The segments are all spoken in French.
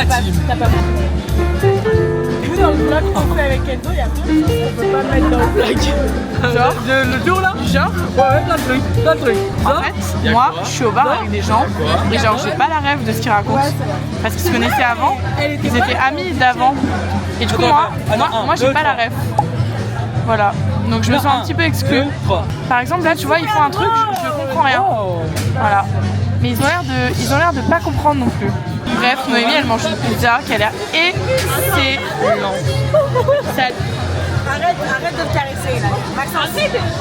la team. T'as pas Nous, dans le vlog qu'on fait avec Endo, il y a plein de choses qu'on peut pas mettre dans le vlog. Genre, le jour là? Genre? Ouais, plein de trucs, plein de trucs. En fait, moi, je suis au bar avec des gens et genre, j'ai pas la rêve de ce qu'ils racontent. Parce qu'ils se connaissaient avant, ils étaient amis d'avant. Et du coup, moi j'ai pas la rêve. Voilà. Donc je me sens un petit peu exclue. Par exemple, là, tu vois, ils font un truc, je comprends rien. Voilà. Mais ils ont l'air de pas comprendre non plus. Bref, Noémie, elle mange une pizza qui a l'air excellente. Arrête de te caresser là. Maxence,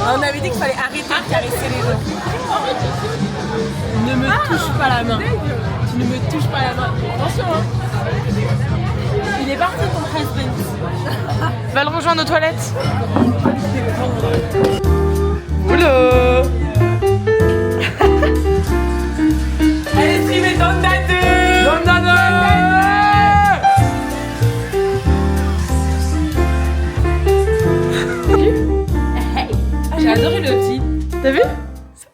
on avait dit qu'il fallait arrêter de caresser les gens. Ne me touche pas la main. Tu ne me touches pas la main. Attention hein. Il est parti ton prince. Va le rejoindre aux toilettes. Oula. Elle est streamée dans le J'ai adoré le petit. T'as vu?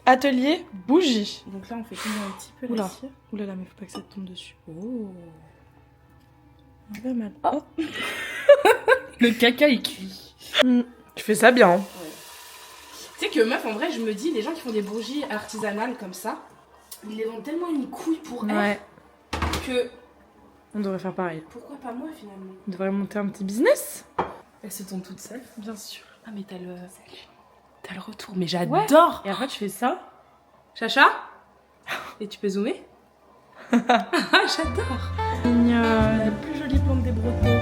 Atelier bougie. Donc là on fait tomber un petit peu Oula. la cire. Oula là, mais faut pas que ça te tombe dessus. Oh. Pas mal. Oh. Le caca est cuit. Tu fais ça bien. Tu sais que meuf en vrai je me dis les gens qui font des bougies artisanales comme ça, ils les vendent tellement une couille pour Ouais. elle que On devrait faire pareil. pourquoi pas moi finalement. On devrait monter un petit business. Elle se tombe toute seule. Bien sûr. Ah mais t'as le retour, mais j'adore. Et après tu fais ça. Chacha. Et tu peux zoomer. J'adore. Mignonne. La plus jolie plante des Bretons.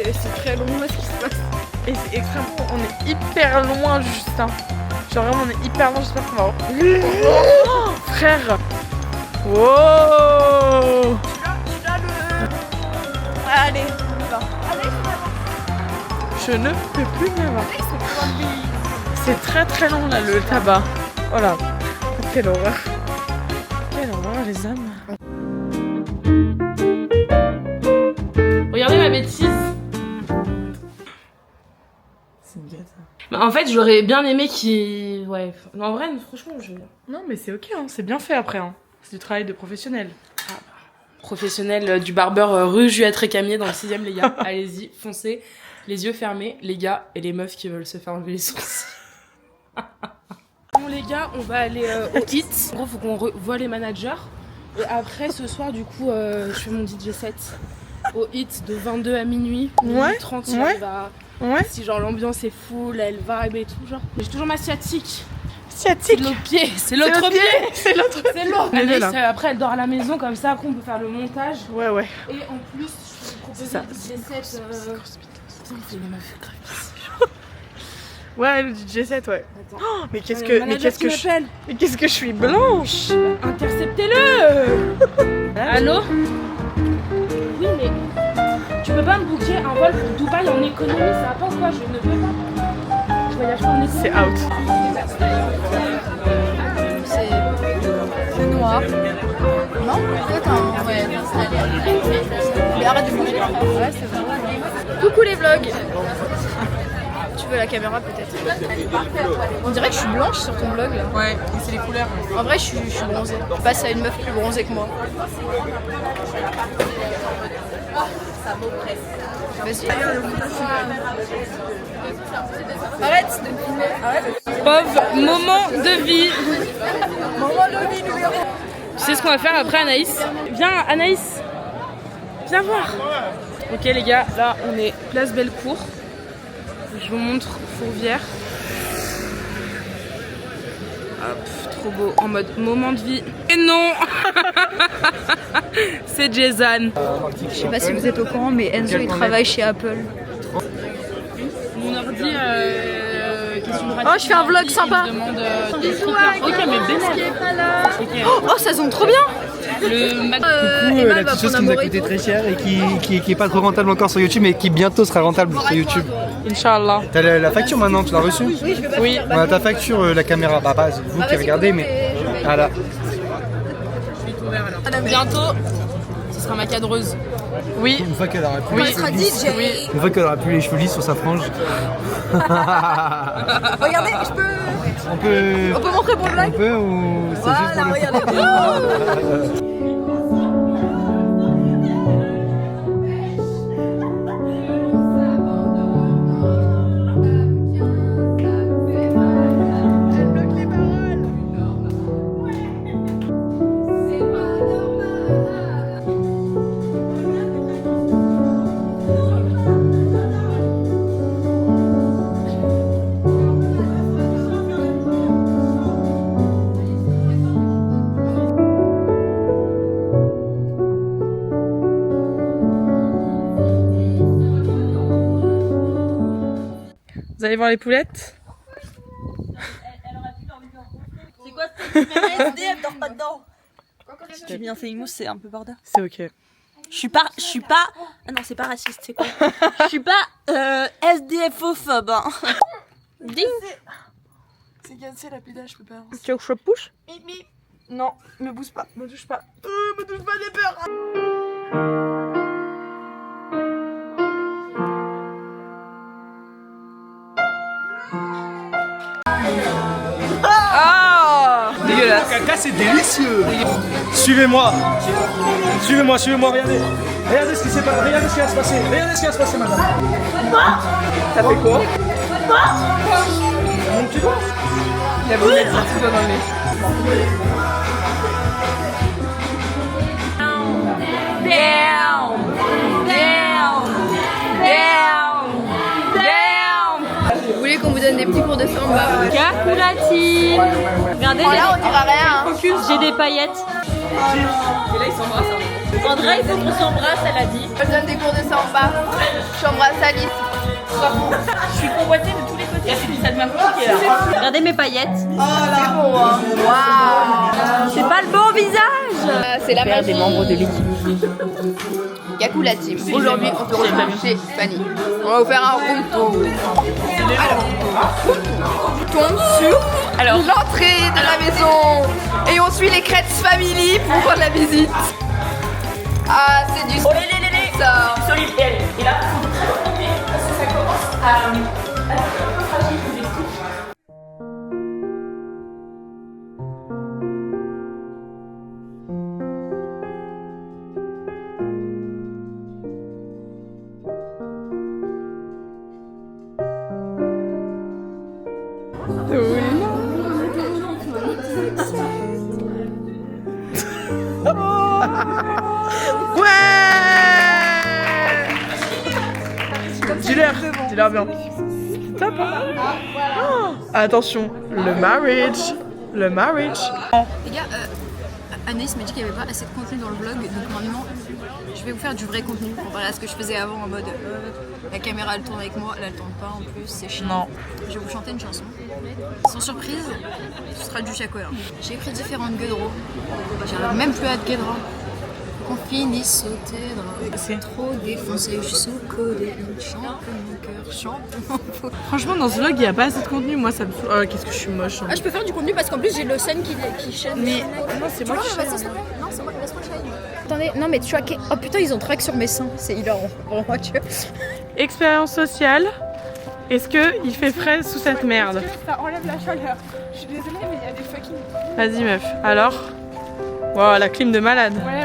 Et c'est très long là ce qui se passe. Et c'est extrêmement. On est hyper loin, Justin. Genre vraiment, on est hyper loin. J'espère qu'on va. Oh, frère. Wow. Allez, Je ne peux plus me voir. C'est très très long là le tabac. Voilà. Quelle horreur. Quelle horreur les âmes. Regardez ma bêtise. C'est une gâte. Bah, en fait j'aurais bien aimé qu'il... Ouais. Non, en vrai franchement je... Non mais c'est ok, hein. C'est bien fait après. Hein. C'est du travail de professionnel. Professionnel du barbeur rue Juliette Récamier dans le 6ème les gars. Allez-y, foncez. Les yeux fermés, les gars et les meufs qui veulent se faire enlever les sourcils. Bon les gars, on va aller au hit. En gros, faut qu'on voit les managers. Et après, ce soir, du coup, je fais mon DJ set au hit de 22 à minuit. Ouais, 30, ouais. Ouais. Si genre l'ambiance est full, elle vibe et tout, genre. J'ai toujours ma sciatique. Sciatique. C'est l'autre pied. C'est l'autre pied. C'est l'autre. C'est l'autre. Elle est là. Après, elle dort à la maison comme ça. Après, on peut faire le montage. Ouais, ouais. Et en plus, je peux vous proposer ça. des sets. Putain, c'est les meufs graves. Ouais, le DJ set, ouais. Attends. Oh, mais qu'est-ce Le que, manager qui m'appelle. mais qu'est-ce que je suis blanche. Interceptez-le. Allô? Oui, mais tu peux pas me booker un vol pour Dubaï en économie, ça va pas ou quoi? Je ne peux pas. Je voyage pas en économie. C'est out. c'est noir. Non? Peut-être un. Ouais. Mais arrête de bouger. Ouais, c'est vrai. Coucou les vlogs. Tu veux la caméra peut-être? On dirait que je suis blanche sur ton vlog là. Ouais, et c'est les couleurs. En vrai, je suis bronzée. Je passe à une meuf plus bronzée que moi. Vas-y. Arrête de filmer. Arrête. Pauvre moment de vie. Tu sais ce qu'on va faire après, Anaïs? Viens, Anaïs. Viens voir. Ok les gars, là on est place Bellecour. Je vous montre Fourvière. Hop, trop beau, en mode moment de vie. Et non. C'est Jason. Je sais pas si vous êtes au courant, mais Enzo il travaille chez Apple. Mon ordi, question de Oh, je fais un vlog sympa. Il me demande des trucs. Ok, mais bénard. Oh, ça sonne trop bien. Le Mac. Emma La va petite chose prendre un qui nous a morito. coûté très cher et qui est pas trop rentable encore sur YouTube, mais qui bientôt sera rentable sur YouTube. Inch'Allah. T'as la facture maintenant, tu l'as reçue? Oui. On a ta facture, la caméra. Bah, pas vous qui regardez, mais voilà. Bientôt, ce sera ma cadreuse. Oui. Une fois qu'elle aura plus, Oui. les cheveux lisses. Oui. Une fois qu'elle aura plus les cheveux lisses sur sa frange. Regardez, je peux. On peut. On peut montrer pour le On blague. peut ou c'est juste pour Voilà, le regardez. Vous allez voir les poulettes? C'est quoi ce truc? SDF, dors pas dedans. J'ai bien fait une mousse, c'est un peu border. C'est ok. Je suis pas. Ah non, c'est pas raciste, c'est quoi? Je suis pas SDF-ophobe. Hein. Ding. C'est cassé la pédale, je peux pas avancer. Tu veux que je push? Non, me bouge pas, me touche pas. Me touche pas, j'ai peur. Dégueulasse. Caca, c'est délicieux. Suivez-moi. Suivez-moi, regardez. Regardez ce qui s'est passé. Regardez ce qui va se passer. Regardez ce qui va se passer, madame. Ça fait quoi? Mon petit doigt. Il a voulu mettre un petit doigt dans le nez. Vous voulez qu'on vous donne des petits cours de samba? Capoulative. Regardez, Là, on dira rien. j'ai des paillettes. Et là, il s'embrasse. André, il faut qu'on s'embrasse, elle a dit. Je donne des cours de samba. J'embrasse Alice. Je suis convoitée de tous les côtés. Ça devient compliqué là. Regardez mes paillettes. C'est bon, hein. Waouh. C'est pas le bon visage. C'est la magie. des membres de l'équipe. Yaku la team. Aujourd'hui, on se retrouve chez Fanny. On va vous faire un room tour. On tombe sur l'entrée de la maison et on suit les Kretz Family pour la visite. Ah, c'est du ça. Solide. Et là, il faut très retomber parce que ça commence à être un peu fragile, je vous explique. Dis-leur bien. Top, hein? Oh, attention, le marriage. Les gars, Anaïs m'a dit qu'il n'y avait pas assez de contenu dans le vlog, donc maintenant je vais vous faire du vrai contenu comparé à ce que je faisais avant en mode la caméra elle tourne avec moi, là elle tourne pas en plus, c'est chiant. Non. Je vais vous chanter une chanson. Sans surprise, ce sera du Chacola. J'ai pris différentes gueuleros. J'arrive même plus à être gueudra. Qu'on finisse sauter dans c'est trop défoncé, je suis sous-codé. Chante mon cœur, chante mon peau. Franchement, dans ce vlog, il n'y a pas assez de contenu. Moi, ça me fout. Oh, qu'est-ce que je suis moche. Hein. Ah, je peux faire du contenu parce qu'en plus j'ai le sun qui chaîne. Mais non, c'est moi qui Non, c'est moi, laisse-moi shine. Attendez, non mais tu vois, oh putain, ils ont track sur mes seins, c'est hilarant. Vraiment, tu vois. Expérience sociale. Est-ce qu'il fait frais sous cette merde? Ça enlève la chaleur. Je suis désolée, mais il y a des fucking. Vas-y, meuf. Alors? Wow, la clim de malade. Ouais,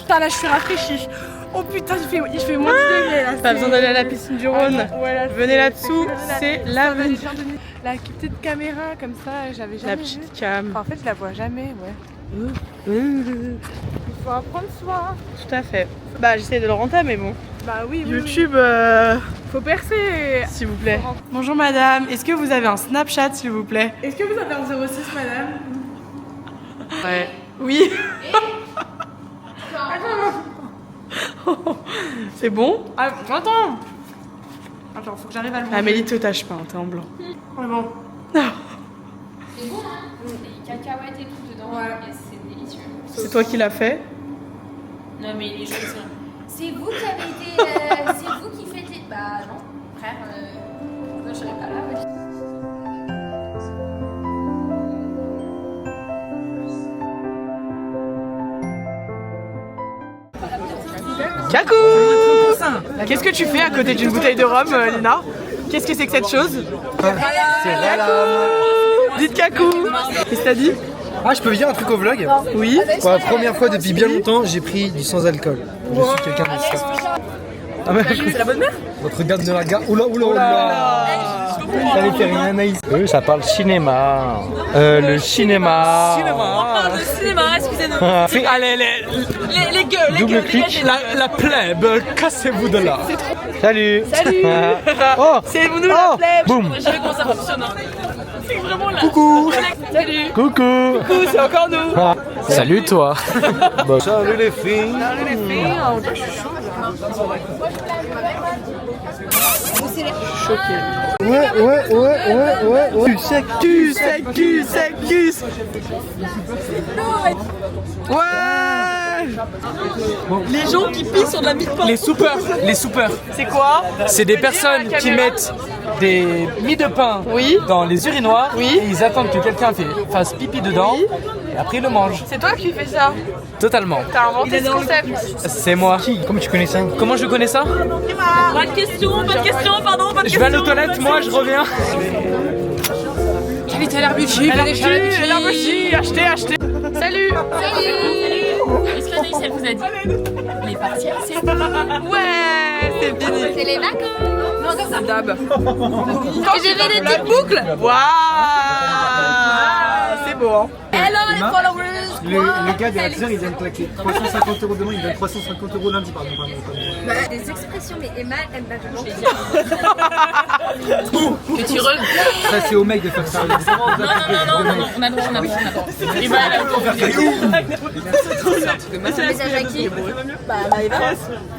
putain, là je suis rafraîchie. Oh putain, il fait moins de degrés là. Pas besoin d'aller à la piscine du Rhône. Ouais, Venez là-dessous, c'est l'avenir. La petite caméra comme ça, j'avais jamais La vu. petite cam. En fait, je la vois jamais, ouais. Il faut apprendre soin. Tout à fait. Bah, j'essaie de le rentrer, mais bon. Bah oui, YouTube, faut percer. s'il vous plaît. Bonjour madame, est-ce que vous avez un Snapchat, s'il vous plaît? Est-ce que vous avez un 06, madame? Ouais. Oui. C'est bon? Ah, attends. Attends, faut que j'arrive à le voir. Amélie, te tâche pas, hein, t'es en blanc. Ouais, bon. C'est bon, hein? Des cacahuètes et tout dedans, et c'est délicieux. C'est toi qui l'as fait? Non, mais les choses sont. C'est vous qui avez été. C'est vous qui faites les. Bah non, frère, moi je serais pas là. Ouais. Kakou. Qu'est-ce que tu fais à côté d'une bouteille de rhum, Lina? Qu'est-ce que c'est que cette chose? C'est vrai là. Dites Kakou. Qu'est-ce que t'as dit? Ah, je peux dire un truc au vlog? Oui. Pour la première fois depuis bien longtemps, j'ai pris du sans-alcool. Je suis quelqu'un de ça. Ah ouais, c'est la bonne mère? Votre garde de la gare. Oula, oula, oula. J'allais faire une Anaïs. Ça parle cinéma. Le cinéma. Le cinéma, excusez-nous. Allez, Les gueules, double clic. La plèbe, cassez-vous de là. Salut. Salut. Oh, C'est nous la plèbe. boum. Je sais comment ça fonctionne. C'est vraiment là. Coucou. Salut. Coucou. Coucou, c'est encore nous. Salut toi. Salut les filles. Salut les filles. Choqué. Ouais. Cul sec. Ouais. Les gens qui pissent sur de la mie de pain. Les soupeurs. C'est quoi? C'est des personnes qui mettent des mie de pain Oui. dans les urinoirs Oui. et ils attendent que quelqu'un fasse pipi dedans et après ils le mangent. C'est toi qui fais ça? Totalement. T'as inventé ce concept. C'est moi. Comment tu connais ça? Comment je connais ça? Pas de question, pardon, pas de Je vais aller aux toilettes, moi je reviens. Quel était l'arbuchi? L'arbuchi, achetez. Salut. Est-ce que Anaïs, elle vous a dit les partiels, c'est Ouais, c'est fini. C'est les vacances. Dab. j'ai fait des petites boucles. Waouh, c'est beau. Hein. Hello les followers. Le gars de la sœur, il vient de claquer 350 € demain, il donne 350 € lundi, pardon. Des expressions, mais Emma, elle m'a toujours dit. Que tu regrettes. Ça, c'est au mec de faire ça. Non, on a droit. Et bah, elle a Message à qui? Bah,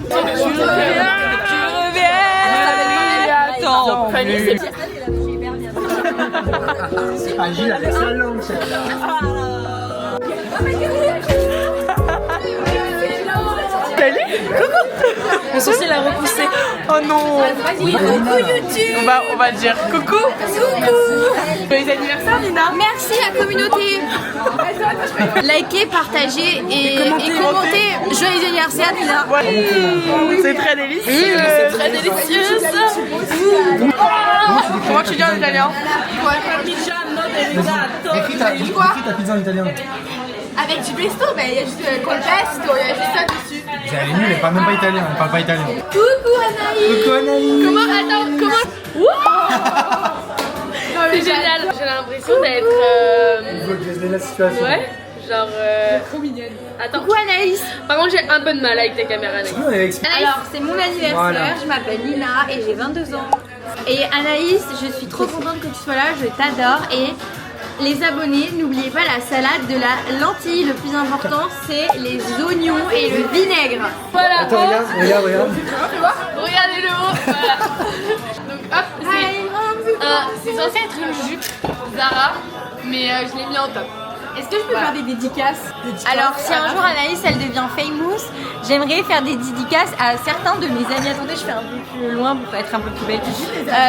Tu reviens. Attends. Ah, Gilles avec sa langue, On est censé la repousser. Oh non. Oui, coucou YouTube. On va dire coucou. Joyeux anniversaire, Lina. Merci la communauté. Likez, partagez et commentez. Joyeux anniversaire Nina. C'est très délicieux. Très délicieuse. Comment tu dis en italien? Écris ta pizza en italien. Avec du pesto, il y a juste col pesto, il y a juste ça dessus. Elle est nulle, elle parle même pas italien, elle parle pas italien. Coucou Anaïs. Coucou Anaïs. Comment C'est génial. J'ai l'impression d'être. Il faut que je la situation. Ouais. Genre. Trop mignonne. Attends. Coucou Anaïs. Par contre, j'ai un peu de mal avec ta caméra, Anaïs. Nous, on est expliqué. Alors, c'est mon anniversaire, Voilà. je m'appelle Nina et j'ai 22 ans. Et Anaïs, je suis trop contente que tu sois là, je t'adore. Et les abonnés, n'oubliez pas la salade de la lentille. Le plus important, c'est les oignons et le vinaigre. Voilà. Attends, regarde. Regardez le haut. Voilà. Donc, hop, c'est censé être une jupe Zara, mais je l'ai mis en top. Est-ce que je peux faire des dédicaces? Alors, si un jour Anaïs elle devient famous, j'aimerais faire des dédicaces à certains de mes amis. Attendez, je fais un peu plus loin pour être un peu plus belle.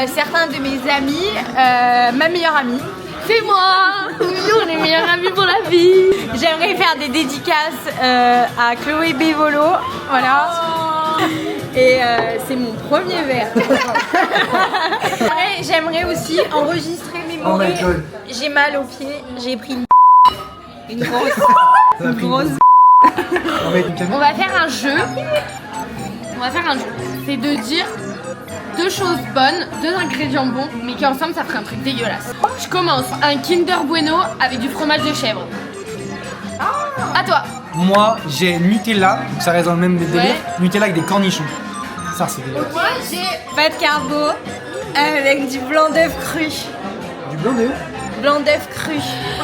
Certains de mes amis, ma meilleure amie. C'est moi. On est meilleurs amis pour la vie. J'aimerais faire des dédicaces à Chloé Bévolo. Voilà. Et c'est mon premier verre. J'aimerais aussi enregistrer mes mots. J'ai mal aux pieds, j'ai pris une grosse. On va faire un jeu. C'est de dire deux choses bonnes, deux ingrédients bons, mais qui ensemble ça ferait un truc dégueulasse. Je commence un Kinder Bueno avec du fromage de chèvre. À toi. Moi, j'ai Nutella, donc ça reste dans le même délire. Ouais. Nutella avec des cornichons. Ça, c'est délire. Moi j'ai pas de carbo avec du blanc d'œuf cru. Du blanc d'œuf. Blanc d'œuf cru.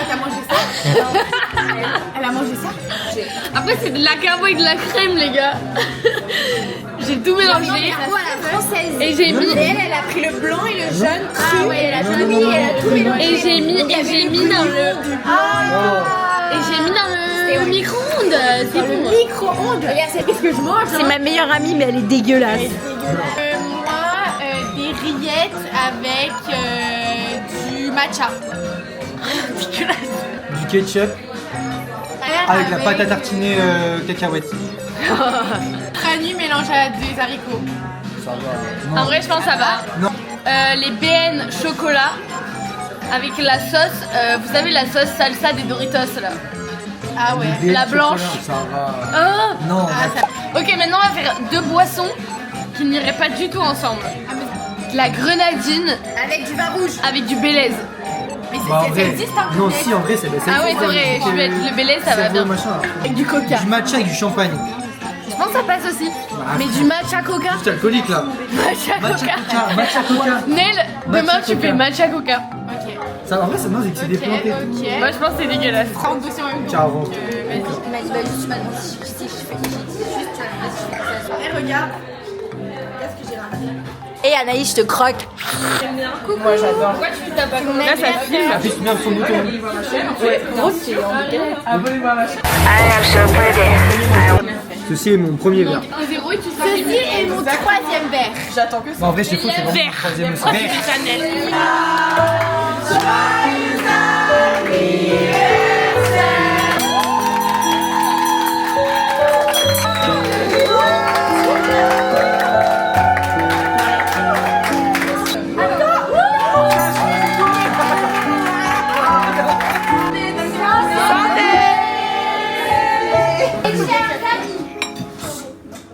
T'as mangé ça? Elle a mangé ça? Après c'est de la carbo et de la crème les gars. J'ai tout mélangé. À la française. Et j'ai mis. Elle a pris le blanc et le jaune cru. Ah ouais, elle a tout mis, elle a tout mélangé. Et j'ai mis dans le. Et j'ai mis dans le micro-ondes. C'est bon. Micro-ondes. Regarde, c'est qu'est-ce que je mange? C'est ma meilleure amie, mais elle est dégueulasse. Moi, des rillettes avec du matcha. Du ketchup. Avec la pâte à tartiner cacahuète. Cranu mélangé à des haricots. Ça va. En vrai, je pense que ça va. Non. Les BN chocolat avec la sauce. Vous savez, la sauce salsa des Doritos là. Ah ouais. Des La blanche. chocolats, Ça va. Ah. Non. Ok, maintenant on va faire deux boissons qui n'iraient pas du tout ensemble. La grenadine Avec du vin rouge. avec du Bélez. Mais Bah, en ça vrai, existe un non, si, en vrai, c'est Ah ouais, c'est vrai, je vais être le Bélez, ça va bien. Avec du coca. Du matcha avec du champagne. Je pense que ça passe aussi. Mais du matcha coca. C'est alcoolique là. Matcha Matcha coca. coca, matcha coca. Nel, demain Matcha tu coca. fais matcha coca. Ça, en vrai, c'est non, c'est que c'est des plantes et tout. Moi je pense que c'est dégueulasse. 32 en même temps. Tiens, avant. Il m'a dit, bah juste, tu m'as demandé si je fais juste, tu m'as demandé si je fais ça. Et regarde. Qu'est-ce que j'ai ramené. Et Anaïs, je te croque. Moi j'adore. Pourquoi tu t'as pas Là, ça filme. Affiche bien son bouton. Ceci est mon premier verre. un zéro et tu seras Ceci est mon troisième verre. J'attends que ça. Bon, en vrai, c'est faux, c'est vraiment mon troisième verre. Chanel.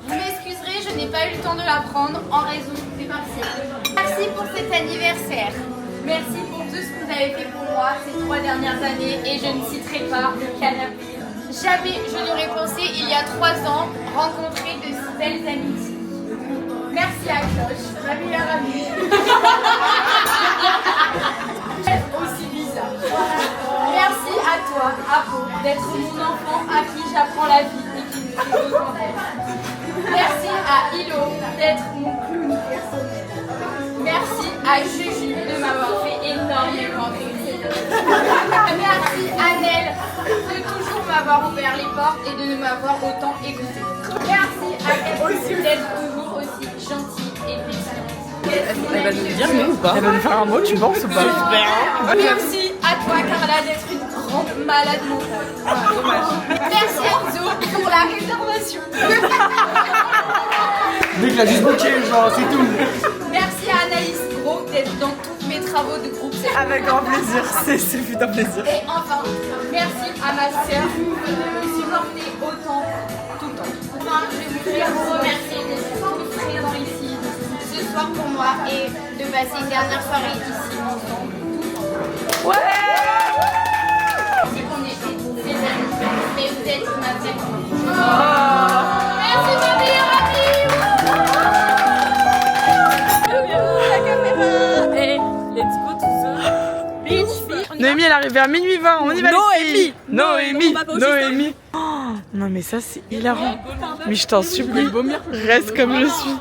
Vous m'excuserez, je n'ai pas eu le temps de la prendre en raison des partiels. Merci pour cet anniversaire. Merci pour tout ce que vous avez fait pour moi ces 3 dernières années et je ne citerai pas le canapé. Jamais je n'aurais pensé il y a 3 ans rencontrer de si belles amitiés. Merci à Cloche, ma meilleure amie. Aussi bizarre. Merci à toi, Apo, d'être mon enfant à qui j'apprends la vie et qui me fait autant d'elle. Merci à Hilo d'être mon clown personnel. Merci à Juju de m'avoir fait énormément rire. Merci à Nel de toujours m'avoir ouvert les portes et de ne m'avoir autant écouté. Merci à Cathy d'être toujours aussi gentille et pétillante. Elle va nous dire nous ou pas? Elle va nous faire un mot, tu penses ou pas? Merci à toi Carla d'être une grande malade mentale. Merci Enzo pour la réservation. Mec, il a juste bloqué, genre, c'est tout. Merci à Anaïs Gros d'être dans tous mes travaux de groupe. Avec grand plaisir, c'est fut un plaisir. Et enfin, merci à ma sœur de me supporter autant tout le temps. Enfin, je voulais vous remercier d'être tous présents ici ce soir pour moi et de passer une dernière soirée ici ensemble. Ouais! C'est qu'on est des amis, mais vous êtes ma vraie famille. Merci ma meilleure amie! La caméra. Et let's go tout ça. Noémie, elle arrive vers minuit 20, on y va les filles. Noémie, Noémie. Oh, non mais ça c'est hilarant. Mais je t'en supplie, reste comme je suis.